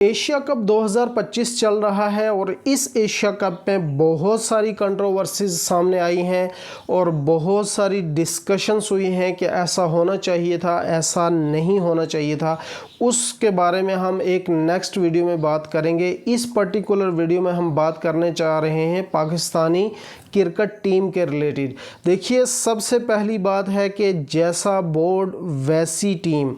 Asia cup 2025 चल रहा है और इस एशिया कप में बहुत सारी कंट्रोवर्सीज सामने आई हैं और बहुत सारी डिस्कशंस हुई हैं कि ऐसा होना चाहिए था, ऐसा नहीं होना चाहिए था। उसके बारे में हम एक नेक्स्ट वीडियो में बात करेंगे। इस पर्टिकुलर वीडियो में हम बात करने चाह रहे हैं पाकिस्तानी क्रिकेट टीम के रिलेटेड। देखिए, सबसे पहली बात है कि जैसा बोर्ड वैसी टीम।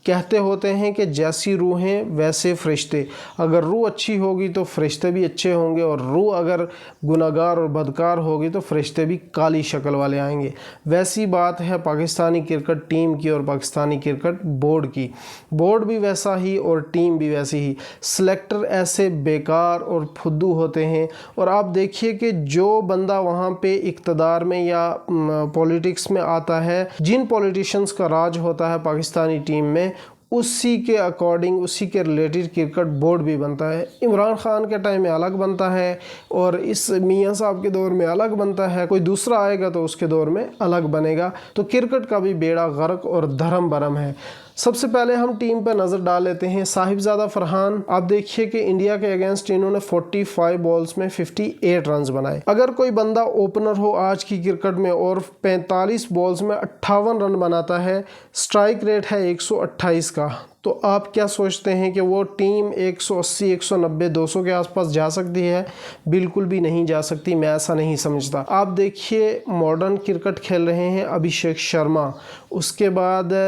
कहते होते हैं कि जैसी रूह हैं वैसे फरिश्ते। अगर रूह अच्छी होगी तो फरिश्ते भी अच्छे होंगे और रूह अगर गुनाहगार और बदकार होगी तो फरिश्ते भी काली शक्ल वाले आएंगे। वैसी बात है पाकिस्तानी क्रिकेट टीम की और पाकिस्तानी क्रिकेट बोर्ड की। बोर्ड भी वैसा ही और टीम भी वैसी ही। सिलेक्टर ऐसे बेकार और फुद्दू होते हैं। और आप देखिए कि जो बंदा वहाँ पे इक़्तिदार में या पॉलिटिक्स में आता है, जिन पॉलिटिशियंस का राज होता है पाकिस्तानी टीम में, उसी के अकॉर्डिंग, उसी के रिलेटेड क्रिकेट बोर्ड भी बनता है। इमरान खान के टाइम में अलग बनता है और इस मियां साहब के दौर में अलग बनता है। कोई दूसरा आएगा तो उसके दौर में अलग बनेगा। तो क्रिकेट का भी बेड़ा गर्क और धर्म बरम है। सबसे पहले हम टीम पर नज़र डाल लेते हैं। साहिबजादा फरहान, आप देखिए कि इंडिया के अगेंस्ट इन्होंने 45 बॉल्स में 58 रन बनाए। अगर कोई बंदा ओपनर हो आज की क्रिकेट में और 45 बॉल्स में 58 रन बनाता है, स्ट्राइक रेट है 128 का, तो आप क्या सोचते हैं कि वो टीम 180, 190, 200 के आसपास जा सकती है? बिल्कुल भी नहीं जा सकती। मैं ऐसा नहीं समझता। आप देखिए, मॉडर्न क्रिकेट खेल रहे हैं अभिषेक शर्मा, उसके बाद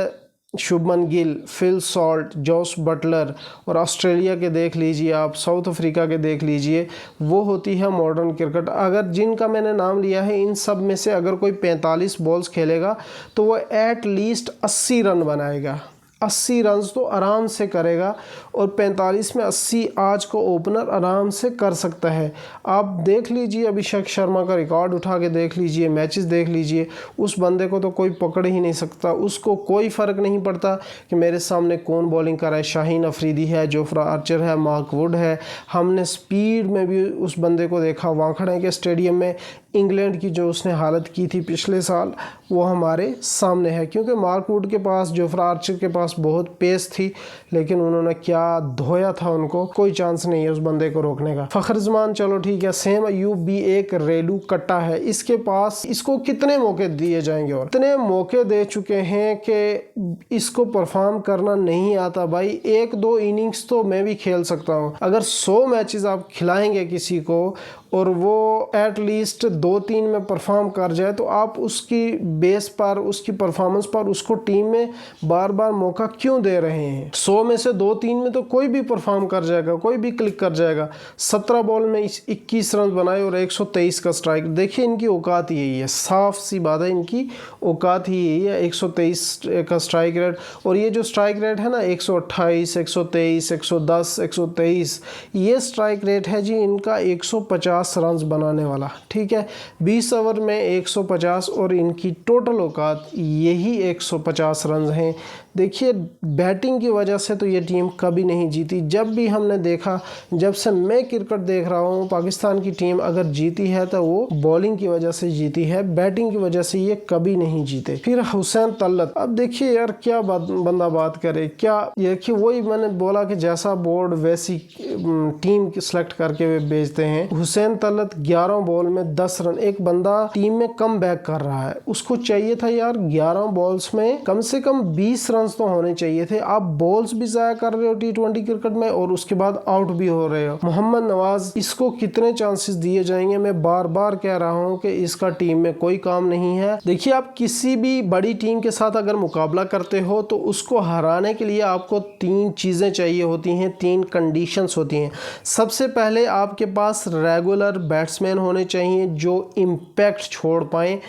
Shubman Gill, Phil Salt, Jos Buttler, और ऑस्ट्रेलिया के देख लीजिए आप, साउथ अफ्रीका के देख लीजिए। वो होती है मॉडर्न क्रिकेट। अगर जिनका मैंने नाम लिया है, इन सब में से अगर कोई 45 बॉल्स खेलेगा तो वो एट लीस्ट 80 रन बनाएगा। 80 रन तो आराम से करेगा और 45 में 80 आज को ओपनर आराम से कर सकता है। आप देख लीजिए, अभिषेक शर्मा का रिकॉर्ड उठा के देख लीजिए, मैचेस देख लीजिए। उस बंदे को तो कोई पकड़ ही नहीं सकता। उसको कोई फ़र्क नहीं पड़ता कि मेरे सामने कौन बॉलिंग कर रहा है। शाहीन अफरीदी है, जोफ्रा आर्चर है, मार्क वुड है। हमने स्पीड में भी उस बंदे को देखा। वानखेड़े के स्टेडियम में इंग्लैंड की जो उसने हालत की थी पिछले साल, वो हमारे सामने है। क्योंकि मार्क वुड के पास, जोफ्रा आर्चर के पास बहुत पेस थी, लेकिन उन्होंने क्या धोया था उनको। कोई चांस नहीं है उस बंदे को रोकने का। फखर जमान, चलो ठीक है। सेम अयूब भी एक रेलू कट्टा है। इसके पास, इसको कितने मौके दिए जाएंगे? और इतने मौके दे चुके हैं कि इसको परफॉर्म करना नहीं आता। भाई, 1-2 इनिंग्स तो मैं भी खेल सकता हूँ। अगर 100 मैचेस आप खिलाएंगे किसी को और वो एट लीस्ट 2-3 में परफॉर्म कर जाए, तो आप उसकी बेस पर, उसकी परफॉर्मेंस पर उसको टीम में बार बार मौका क्यों दे रहे हैं? 100 में से 2-3 में तो कोई भी परफॉर्म कर जाएगा, कोई भी क्लिक कर जाएगा। 17 बॉल में 21 रन बनाए और 123 का स्ट्राइक। देखिए, इनकी औकात यही है। साफ सी बात है, इनकी औकात ही यही है, 123 का स्ट्राइक रेट। और ये जो स्ट्राइक रेट है ना, 128, 123, 110, 123, ये स्ट्राइक रेट है जी इनका 150 रन बनाने वाला। ठीक है, 20 ओवर में 150 और इनकी टोटल औकात यही 150 रन हैं। देखिए, बैटिंग की वजह से तो ये टीम कभी नहीं जीती। जब भी हमने देखा, जब से मैं क्रिकेट देख रहा हूँ, पाकिस्तान की टीम अगर जीती है तो वो बॉलिंग की वजह से जीती है, बैटिंग की वजह से ये कभी नहीं जीते। फिर हुसैन तलत, अब देखिए यार, क्या बंदा बात करे। क्या देखिए, वही मैंने बोला कि जैसा बोर्ड वैसी टीम सेलेक्ट करके वे भेजते हैं। हुसैन तलत 11 बॉल में 10 रन। एक बंदा टीम में कम बैक कर रहा है, उसको चाहिए था यार 11 बॉल्स में कम से कम 20 रन तो होने चाहिए थे। आप बॉल्स भी जाया कर रहे हो T20 क्रिकेट में और उसके बाद आउट भी हो रहे हो। मोहम्मद नवाज, इसको कितने चांसेस दिए जाएंगे? मैं बार बार कह रहा हूं कि इसका टीम में कोई काम नहीं है। देखिए, आप किसी भी बड़ी टीम के साथ अगर मुकाबला करते हो तो उसको हराने के लिए आपको 3 चीजें चाहिए होती हैं, 3 कंडीशंस होती हैं। सबसे पहले आपके पास रेगुलर बैट्समैन होने चाहिए जो इम्पैक्ट छोड़ पाएँ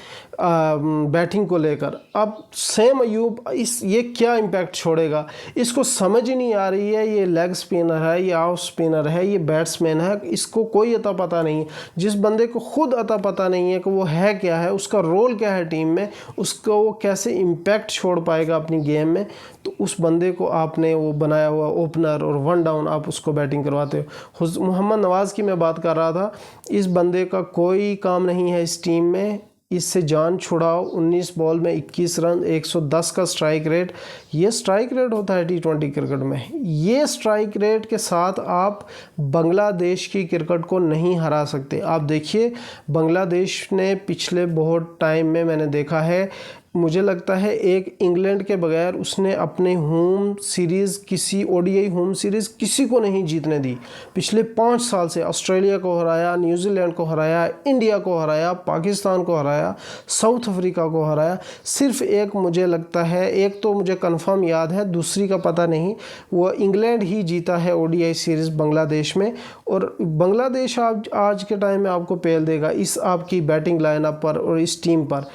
बैटिंग को लेकर। अब सेम अयूब, ये क्या इम्पैक्ट छोड़ेगा? इसको समझ ही नहीं आ रही है। ये लेग स्पिनर है, ये ऑफ स्पिनर है, ये बैट्समैन है, इसको कोई अता पता नहीं है। जिस बंदे को खुद अता पता नहीं है कि वो है क्या है, उसका रोल क्या है टीम में, उसको वो कैसे इम्पैक्ट छोड़ पाएगा अपनी गेम में, तो उस बंदे को आपने वो बनाया हुआ ओपनर और 1 डाउन आप उसको बैटिंग करवाते हो। मोहम्मद नवाज़ की मैं बात कर रहा था। इस बंदे का कोई काम नहीं है इस टीम में। इससे जान छुड़ाओ। 19 बॉल में 21 रन, 110 का स्ट्राइक रेट। ये स्ट्राइक रेट होता है T20 क्रिकेट में। ये स्ट्राइक रेट के साथ आप बांग्लादेश की क्रिकेट को नहीं हरा सकते। आप देखिए बांग्लादेश ने पिछले बहुत टाइम में मैंने देखा है, मुझे लगता है एक इंग्लैंड के बगैर उसने अपने होम सीरीज़, किसी ओडीआई होम सीरीज़ किसी को नहीं जीतने दी। पिछले 5 साल से ऑस्ट्रेलिया को हराया, न्यूजीलैंड को हराया, इंडिया को हराया, पाकिस्तान को हराया, साउथ अफ्रीका को हराया। सिर्फ एक मुझे लगता है, एक तो मुझे कंफर्म याद है, दूसरी का पता नहीं, वो इंग्लैंड ही जीता है ओडीआई सीरीज़ बांग्लादेश में। और बांग्लादेश आज के टाइम में आपको पेल देगा इस आपकी बैटिंग लाइनअप पर और इस टीम पर।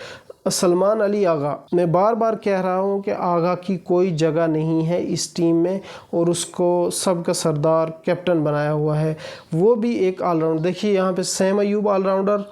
सलमान अली आगा, मैं बार बार कह रहा हूँ कि आगा की कोई जगह नहीं है इस टीम में, और उसको सबका सरदार कैप्टन बनाया हुआ है। वो भी एक ऑलराउंडर। देखिए यहाँ पे सैम अयूब ऑलराउंडर,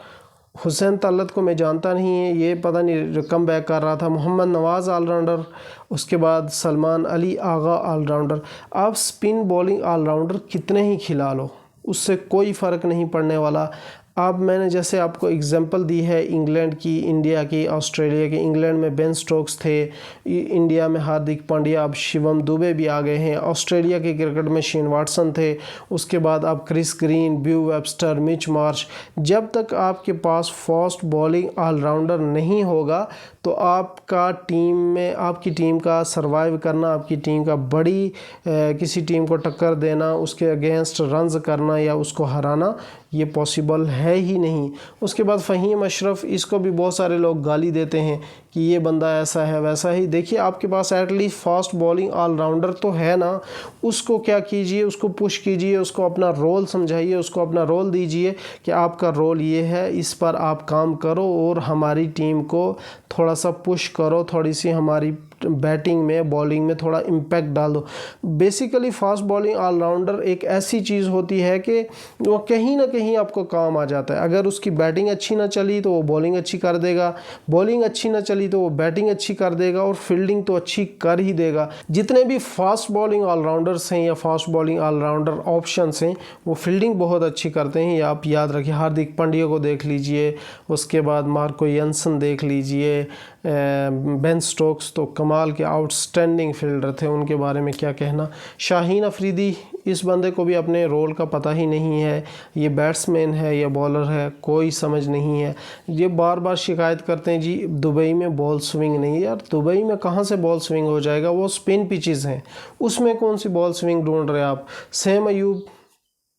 हुसैन तलत को मैं जानता नहीं है, ये पता नहीं कम बैक कर रहा था, मोहम्मद नवाज़ ऑलराउंडर, उसके बाद सलमान अली आगा ऑलराउंडर। आप स्पिन बॉलिंग ऑलराउंडर कितने ही खिला लो, उससे कोई फ़र्क नहीं पड़ने वाला। अब मैंने जैसे आपको एग्जांपल दी है इंग्लैंड की, इंडिया की, ऑस्ट्रेलिया की। इंग्लैंड में बेन स्टोक्स थे, इंडिया में हार्दिक पांड्या, अब शिवम दुबे भी आ गए हैं। ऑस्ट्रेलिया के क्रिकेट में शेन वाटसन थे, उसके बाद अब Chris Green, Beau Webster, Mitch Marsh. जब तक आपके पास फास्ट बॉलिंग ऑलराउंडर नहीं होगा तो आपका टीम में, आपकी टीम का सरवाइव करना, आपकी टीम का बड़ी किसी टीम को टक्कर देना, उसके अगेंस्ट रन्स करना या उसको हराना, ये पॉसिबल है ही नहीं। उसके बाद फ़हीम अशरफ, इसको भी बहुत सारे लोग गाली देते हैं कि ये बंदा ऐसा है वैसा ही। देखिए आपके पास एटलीस्ट फास्ट बॉलिंग ऑलराउंडर तो है ना, उसको क्या कीजिए, उसको पुश कीजिए, उसको अपना रोल समझाइए, उसको अपना रोल दीजिए कि आपका रोल ये है, इस पर आप काम करो और हमारी टीम को थोड़ा सा पुश करो, थोड़ी सी हमारी बैटिंग में, बॉलिंग में थोड़ा इम्पैक्ट डाल दो। बेसिकली फास्ट बॉलिंग ऑलराउंडर एक ऐसी चीज़ होती है कि वो कहीं ना कहीं आपको काम आ जाता है। अगर उसकी बैटिंग अच्छी ना चली तो वो बॉलिंग अच्छी कर देगा, बॉलिंग अच्छी ना चली तो वो बैटिंग अच्छी कर देगा, और फील्डिंग तो अच्छी कर ही देगा। जितने भी फास्ट बॉलिंग ऑलराउंडर्स हैं या फास्ट बॉलिंग ऑलराउंडर ऑप्शंस हैं, वो फील्डिंग बहुत अच्छी करते हैं। या आप याद रखिए, हार्दिक पांड्या को देख लीजिए, उसके बाद मार्को यंसन देख लीजिए, बेन स्टोक्स तो कमाल के आउटस्टैंडिंग फील्डर थे, उनके बारे में क्या कहना। शाहीन अफरीदी, इस बंदे को भी अपने रोल का पता ही नहीं है, ये बैट्समैन है या बॉलर है कोई समझ नहीं है। ये बार बार शिकायत करते हैं जी दुबई में बॉल स्विंग नहीं। यार दुबई में कहाँ से बॉल स्विंग हो जाएगा, वो स्पिन पिचेस हैं, उसमें कौन सी बॉल स्विंग ढूंढ रहे हैं आप। सैम अयूब,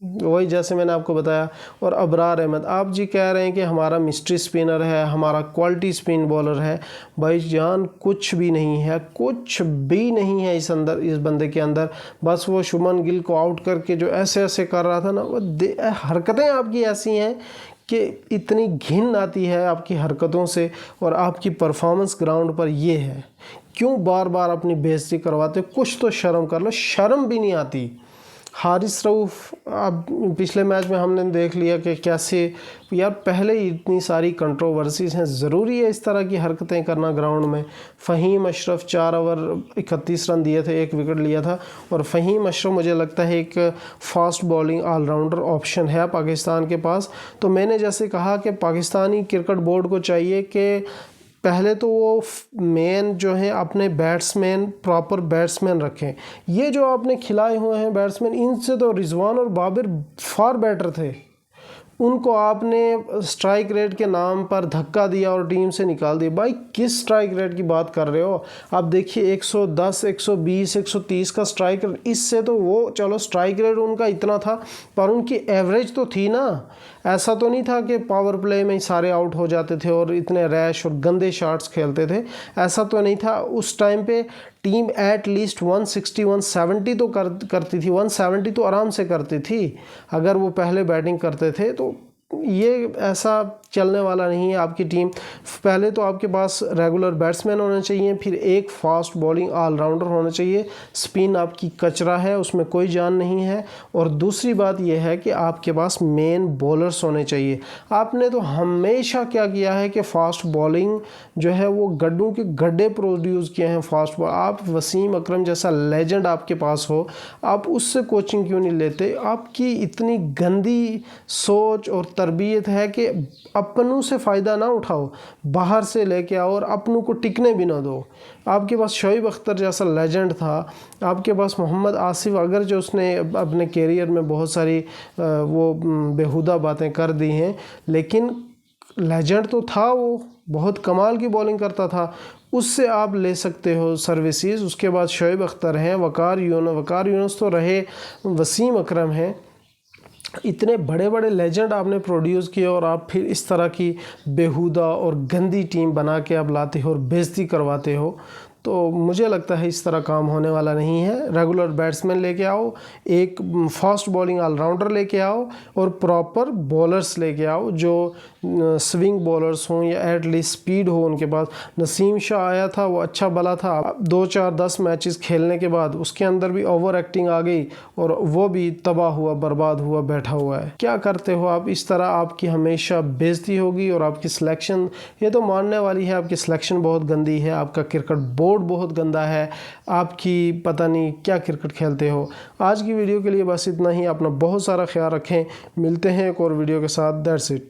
वही जैसे मैंने आपको बताया, और अबरार अहमद। आप जी कह रहे हैं कि हमारा मिस्ट्री स्पिनर है, हमारा क्वालिटी स्पिन बॉलर है। भाईजान कुछ भी नहीं है, कुछ भी नहीं है इस बंदे के अंदर। बस वो शुभमन गिल को आउट करके जो ऐसे ऐसे कर रहा था ना, वो हरकतें आपकी ऐसी हैं कि इतनी घिन आती है आपकी हरकतों से। और आपकी परफॉर्मेंस ग्राउंड पर ये है, क्यों बार बार अपनी बेइज्जती करवाते, कुछ तो शर्म कर लो, शर्म भी नहीं आती। हारिस रऊफ़, अब पिछले मैच में हमने देख लिया कि कैसे, यार पहले ही इतनी सारी कंट्रोवर्सीज़ हैं, ज़रूरी है इस तरह की हरकतें करना ग्राउंड में। फ़हीम अशरफ 4 ओवर 31 रन दिए थे, 1 विकेट लिया था। और फ़हीम अशरफ मुझे लगता है एक फास्ट बॉलिंग ऑलराउंडर ऑप्शन है पाकिस्तान के पास। तो मैंने जैसे कहा कि पाकिस्तानी क्रिकेट बोर्ड को चाहिए कि पहले तो वो मेन जो है अपने बैट्समैन, प्रॉपर बैट्समैन रखें। ये जो आपने खिलाए हुए हैं बैट्समैन, इनसे तो रिजवान और बाबर फार बेटर थे। उनको आपने स्ट्राइक रेट के नाम पर धक्का दिया और टीम से निकाल दिया। भाई किस स्ट्राइक रेट की बात कर रहे हो आप? देखिए 110, 120, 130 का स्ट्राइक रेट, इससे तो वो चलो स्ट्राइक रेट उनका इतना था, पर उनकी एवरेज तो थी ना। ऐसा तो नहीं था कि पावर प्ले में ही सारे आउट हो जाते थे और इतने रैश और गंदे शॉट्स खेलते थे, ऐसा तो नहीं था। उस टाइम पे टीम एट लीस्ट 160, 170 तो करती थी, 170 तो आराम से करती थी अगर वो पहले बैटिंग करते थे। तो ये ऐसा चलने वाला नहीं है। आपकी टीम, पहले तो आपके पास रेगुलर बैट्समैन होने चाहिए, फिर एक फास्ट बॉलिंग ऑलराउंडर होना चाहिए। स्पिन आपकी कचरा है, उसमें कोई जान नहीं है। और दूसरी बात यह है कि आपके पास मेन बॉलर्स होने चाहिए। आपने तो हमेशा क्या किया है कि फास्ट बॉलिंग जो है वो गड्ढों के गड्ढे प्रोड्यूस किए हैं फास्ट बॉल। आप वसीम अकरम जैसा लेजेंड आपके पास हो, आप उससे कोचिंग क्यों नहीं लेते? आपकी इतनी गंदी सोच और तरबियत है कि अपनों से फ़ायदा ना उठाओ, बाहर से लेके आओ और अपनों को टिकने भी ना दो। आपके पास शोएब अख्तर जैसा लेजेंड था, आपके पास मोहम्मद आसिफ, अगर जो उसने अपने कैरियर में बहुत सारी वो बेहुदा बातें कर दी हैं, लेकिन लेजेंड तो था, वो बहुत कमाल की बॉलिंग करता था, उससे आप ले सकते हो सर्विसेज। उसके बाद शोएब अख्तर हैं, वकार यूनुस तो रहे, वसीम अकरम हैं। इतने बड़े बड़े लेजेंड आपने प्रोड्यूस किए और आप फिर इस तरह की बेहुदा और गंदी टीम बना के आप लाते हो और बेइज्जती करवाते हो, तो मुझे लगता है इस तरह काम होने वाला नहीं है। रेगुलर बैट्समैन लेके आओ, एक फास्ट बॉलिंग ऑलराउंडर लेके आओ और प्रॉपर बॉलर्स लेके आओ जो स्विंग बॉलर्स हों या एटलीस्ट स्पीड हो उनके पास। नसीम शाह आया था, वो अच्छा बला था, 2-4-10 मैचेस खेलने के बाद उसके अंदर भी ओवर एक्टिंग आ गई और वो भी तबाह हुआ, बर्बाद हुआ, बैठा हुआ है। क्या करते हो आप? इस तरह आपकी हमेशा बेइज्जती होगी और आपकी सिलेक्शन, ये तो मानने वाली है, आपकी सिलेक्शन बहुत गंदी है, आपका क्रिकेट बोर्ड बहुत गंदा है, आपकी पता नहीं क्या क्रिकेट खेलते हो। आज की वीडियो के लिए बस इतना ही। अपना बहुत सारा ख्याल रखें, मिलते हैं एक और वीडियो के साथ। That's it.